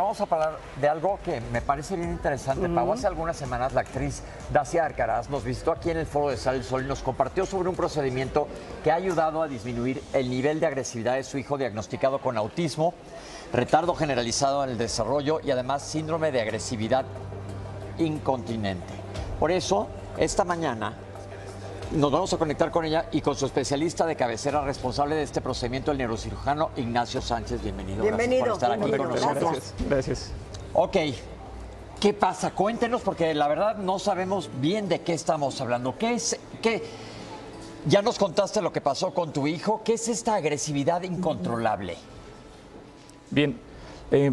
vamos a hablar de algo que me parece bien interesante. Pau, hace algunas semanas la actriz Dacia Alcaraz nos visitó aquí en el Foro de Sale el Sol y nos compartió sobre un procedimiento que ha ayudado a disminuir el nivel de agresividad de su hijo diagnosticado con autismo, retardo generalizado en el desarrollo y además síndrome de agresividad incontinente. Por eso, esta mañana nos vamos a conectar con ella y con su especialista de cabecera responsable de este procedimiento, el neurocirujano Ignacio Sánchez. Bienvenido. Bienvenido. Gracias por estar aquí con nosotros. Gracias. Ok, ¿qué pasa? Cuéntenos, porque la verdad no sabemos bien de qué estamos hablando. Ya nos contaste lo que pasó con tu hijo. ¿Qué es esta agresividad incontrolable? Bien,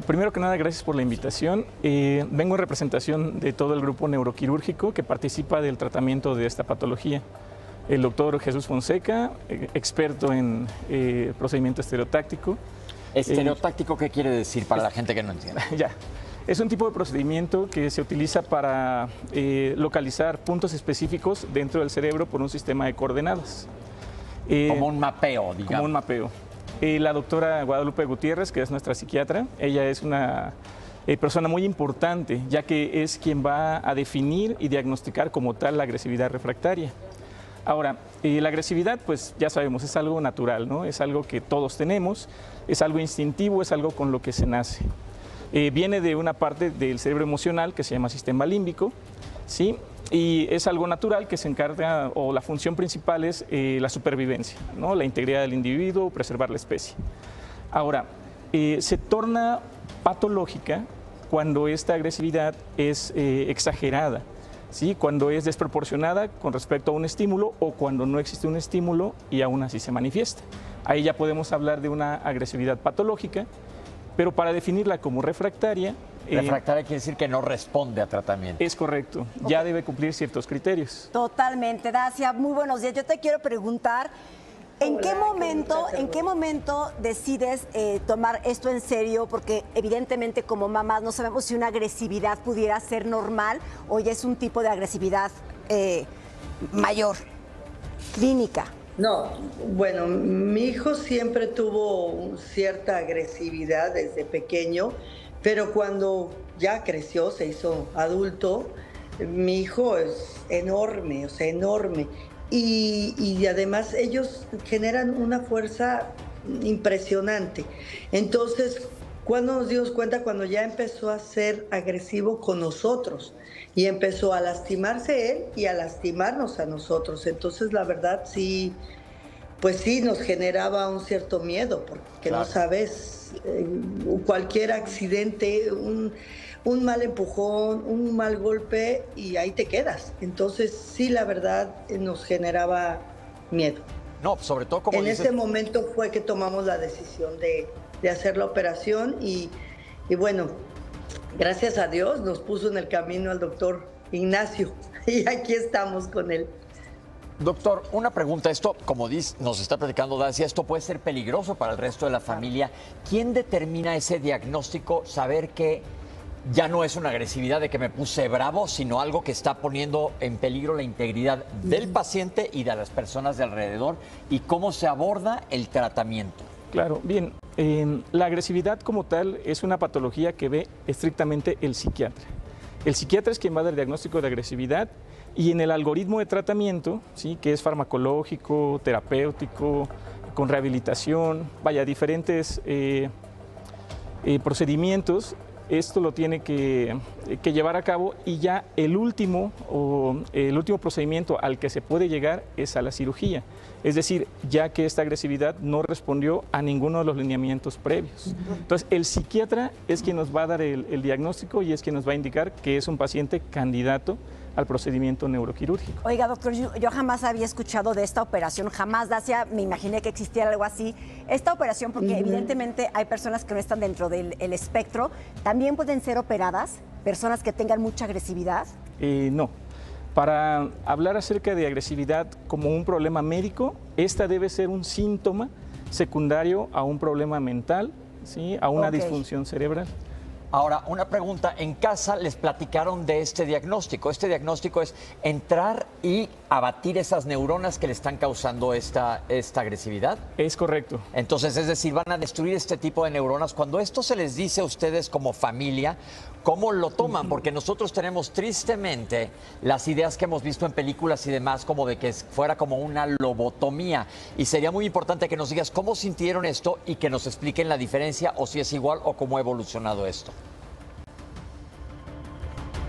primero que nada, gracias por la invitación. Vengo en representación de todo el grupo neuroquirúrgico que participa del tratamiento de esta patología. El doctor Jesús Fonseca, experto en procedimiento estereotáctico. ¿Estereotáctico qué quiere decir para la gente que no entiende? Ya. Es un tipo de procedimiento que se utiliza para localizar puntos específicos dentro del cerebro por un sistema de coordenadas. Como un mapeo, digamos. Como un mapeo. La doctora Guadalupe Gutiérrez, que es nuestra psiquiatra, ella es una persona muy importante, ya que es quien va a definir y diagnosticar como tal la agresividad refractaria. Ahora, la agresividad, pues ya sabemos, es algo natural, ¿no? Es algo que todos tenemos, es algo instintivo, es algo con lo que se nace. Viene de una parte del cerebro emocional que se llama sistema límbico, ¿sí? Y es algo natural que se encarga, o la función principal es la supervivencia, ¿no? La integridad del individuo, preservar la especie. Ahora, se torna patológica cuando esta agresividad es exagerada, ¿sí? Cuando es desproporcionada con respecto a un estímulo o cuando no existe un estímulo y aún así se manifiesta. Ahí ya podemos hablar de una agresividad patológica, pero para definirla como refractaria... Refractaria quiere decir que no responde a tratamiento. Es correcto, ya debe cumplir ciertos criterios. Totalmente, Dacia, muy buenos días. Yo te quiero preguntar, ¿en qué momento decides tomar esto en serio? Porque evidentemente como mamás no sabemos si una agresividad pudiera ser normal o ya es un tipo de agresividad mayor, clínica. No, bueno, mi hijo siempre tuvo cierta agresividad desde pequeño, pero cuando ya creció, se hizo adulto, mi hijo es enorme, o sea, enorme. Y además ellos generan una fuerza impresionante. Entonces, cuando nos dimos cuenta, cuando ya empezó a ser agresivo con nosotros y empezó a lastimarse él y a lastimarnos a nosotros. Entonces, la verdad, sí, pues sí, nos generaba un cierto miedo, porque claro, no sabes, cualquier accidente, un mal empujón, un mal golpe y ahí te quedas. Entonces, sí, la verdad, nos generaba miedo. No, sobre todo como en ese momento fue que tomamos la decisión de hacer la operación y bueno, gracias a Dios nos puso en el camino al doctor Ignacio y aquí estamos con él. Doctor, una pregunta. Esto, como nos está platicando Dacia, esto puede ser peligroso para el resto de la familia. ¿Quién determina ese diagnóstico, saber que ya no es una agresividad de que me puse bravo, sino algo que está poniendo en peligro la integridad del paciente y de las personas de alrededor? ¿Y cómo se aborda el tratamiento? Claro, bien. La agresividad como tal es una patología que ve estrictamente el psiquiatra. El psiquiatra es quien va a dar el diagnóstico de agresividad y en el algoritmo de tratamiento, ¿sí? Que es farmacológico, terapéutico, con rehabilitación, vaya, diferentes procedimientos, esto lo tiene que llevar a cabo y ya el último procedimiento al que se puede llegar es a la cirugía. Es decir, ya que esta agresividad no respondió a ninguno de los lineamientos previos. Entonces, el psiquiatra es quien nos va a dar el diagnóstico y es quien nos va a indicar que es un paciente candidato al procedimiento neuroquirúrgico. Oiga, doctor, yo jamás había escuchado de esta operación, jamás, Dacia, me imaginé que existiera algo así. Esta operación, porque evidentemente hay personas que no están dentro del espectro, ¿también pueden ser operadas personas que tengan mucha agresividad? No. Para hablar acerca de agresividad como un problema médico, esta debe ser un síntoma secundario a un problema mental, ¿sí? A una disfunción cerebral. Ahora, una pregunta. En casa les platicaron de este diagnóstico. Este diagnóstico es entrar y abatir esas neuronas que le están causando esta agresividad. Es correcto. Entonces, es decir, van a destruir este tipo de neuronas. Cuando esto se les dice a ustedes como familia, ¿cómo lo toman? Porque nosotros tenemos tristemente las ideas que hemos visto en películas y demás, como de que fuera como una lobotomía. Y sería muy importante que nos digas cómo sintieron esto y que nos expliquen la diferencia o si es igual o cómo ha evolucionado esto.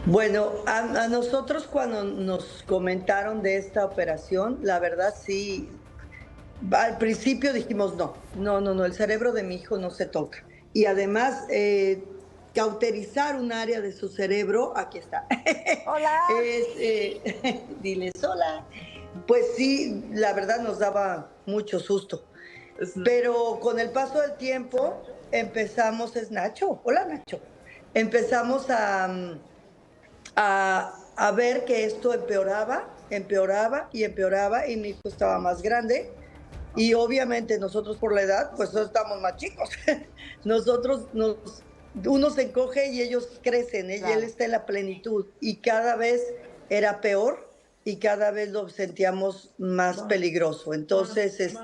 Bueno, a nosotros cuando nos comentaron de esta operación, la verdad sí, al principio dijimos no, el cerebro de mi hijo no se toca. Y además, cauterizar un área de su cerebro, aquí está. Hola. Diles hola. Pues sí, la verdad nos daba mucho susto. Pero con el paso del tiempo empezamos, es Nacho, hola Nacho, empezamos a ver que esto empeoraba y mi hijo estaba más grande y obviamente nosotros por la edad pues no estamos más chicos. Uno se encoge y ellos crecen, y él está en la plenitud y cada vez era peor y cada vez lo sentíamos más peligroso. Entonces,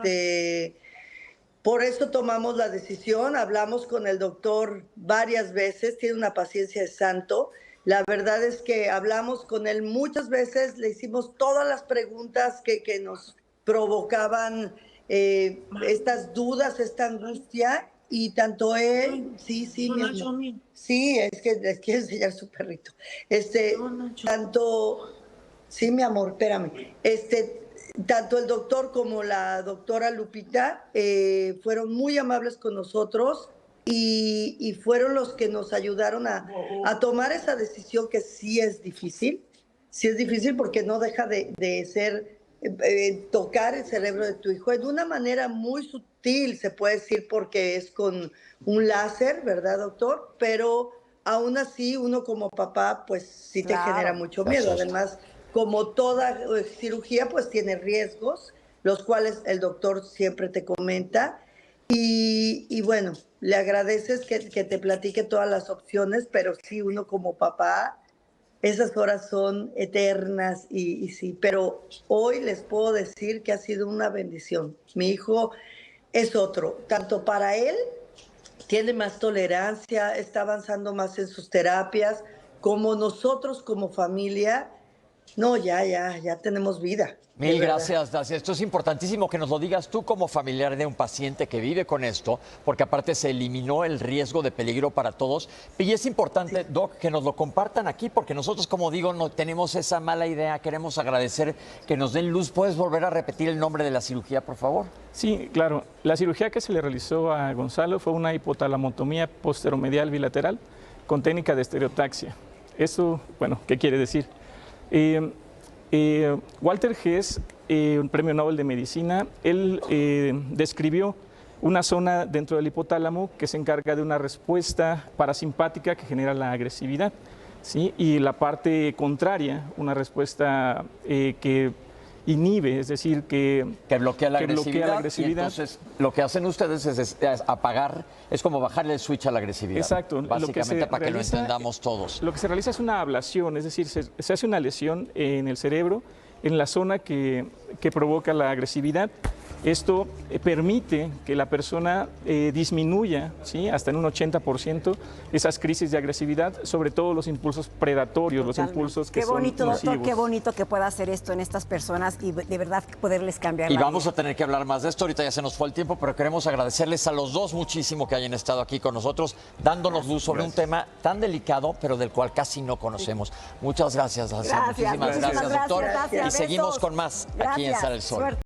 por eso tomamos la decisión, hablamos con el doctor varias veces, tiene una paciencia de santo. La verdad es que hablamos con él muchas veces, le hicimos todas las preguntas que nos provocaban estas dudas, esta angustia, y tanto él, sí, mi amor. Sí, es que les quiero enseñar su perrito. Sí, mi amor, espérame. Tanto el doctor como la doctora Lupita fueron muy amables con nosotros. Y fueron los que nos ayudaron a tomar esa decisión que sí es difícil porque no deja de ser tocar el cerebro de tu hijo de una manera muy sutil, se puede decir, porque es con un láser, ¿verdad, doctor? Pero aún así uno como papá pues sí te genera mucho miedo. Además, como toda cirugía pues tiene riesgos, los cuales el doctor siempre te comenta. Y bueno, le agradeces que te platique todas las opciones, pero sí, uno como papá, esas horas son eternas y sí, pero hoy les puedo decir que ha sido una bendición. Mi hijo es otro, tanto para él, tiene más tolerancia, está avanzando más en sus terapias, como nosotros como familia, no, ya tenemos vida. Mil gracias, Dacia. Esto es importantísimo que nos lo digas tú como familiar de un paciente que vive con esto, porque aparte se eliminó el riesgo de peligro para todos. Y es importante, Doc, que nos lo compartan aquí, porque nosotros, como digo, no tenemos esa mala idea. Queremos agradecer que nos den luz. ¿Puedes volver a repetir el nombre de la cirugía, por favor? Sí, claro. La cirugía que se le realizó a Gonzalo fue una hipotalamotomía posteromedial bilateral con técnica de estereotaxia. Esto, bueno, ¿qué quiere decir? Walter Hess, un premio Nobel de Medicina, él describió una zona dentro del hipotálamo que se encarga de una respuesta parasimpática que genera la agresividad, ¿sí? Y la parte contraria, una respuesta que inhibe, es decir, que bloquea la agresividad. Y entonces, lo que hacen ustedes es apagar, es como bajarle el switch a la agresividad. Exacto. Básicamente, para que lo entendamos todos. Lo que se realiza es una ablación, es decir, se hace una lesión en el cerebro, en la zona que provoca la agresividad. Esto permite que la persona disminuya, ¿sí?, hasta en un 80% esas crisis de agresividad, sobre todo los impulsos predatorios, los impulsos que son nocivos. Qué bonito, doctor, qué bonito que pueda hacer esto en estas personas y de verdad poderles cambiar la vida. Y vamos a tener que hablar más de esto. Ahorita ya se nos fue el tiempo, pero queremos agradecerles a los dos muchísimo que hayan estado aquí con nosotros, dándonos luz sobre un tema tan delicado, pero del cual casi no conocemos. Muchas gracias, Dacia. Muchísimas gracias, doctor. Gracias, y seguimos con más aquí en Sale el Sol. Suerte.